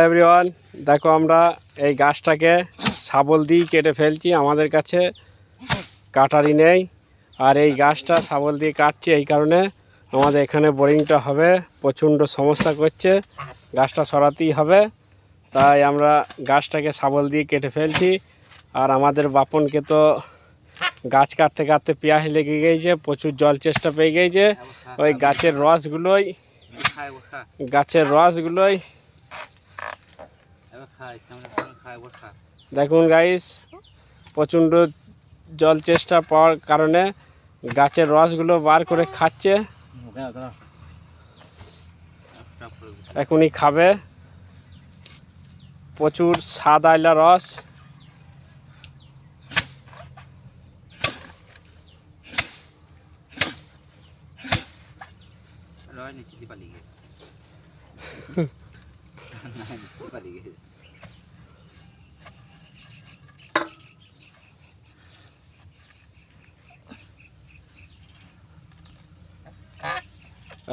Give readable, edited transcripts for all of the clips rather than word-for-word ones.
Everyone, দেখো আমরা এই গাছটাকে শাবল দিয়ে কেটে ফেলছি। আমাদের কাছে কাটারি নেই, আর এই গাছটা শাবল দিয়ে কাটছি এই কারণে আমাদের এখানে বোরিংটা হবে, প্রচণ্ড সমস্যা করছে, গাছটা সরাতেই হবে। তাই আমরা গাছটাকে শাবল দিয়ে কেটে ফেলছি। আর আমাদের বাপনকে তো গাছ কাটতে কাটতে পেঁয়াজ লেগে গিয়েছে, প্রচুর জল চেষ্টা পেয়ে গিয়েছে। ওই গাছের রসগুলোই দেখুন গাইস, প্রচণ্ড জল চেষ্টা পাওয়ার কারণে গাছের রসগুলো বার করে খাচ্ছে। এখনই খাবে, প্রচুর স্বাদ আইলা রস।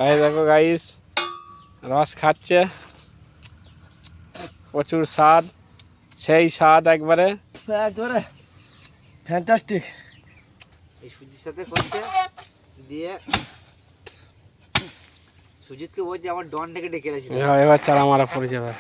এই দেখো গাইস, রস খাচ্ছে, প্রচুর স্বাদ, সেই স্বাদ একবারে ফ্যান্টাস্টিক। এই সুজির সাথে করছে দিয়ে সুজিতকে বলছে আমার ডনটাকে ডেকে রেখেছিল। এবার চালা মারা পড়ে যাবে।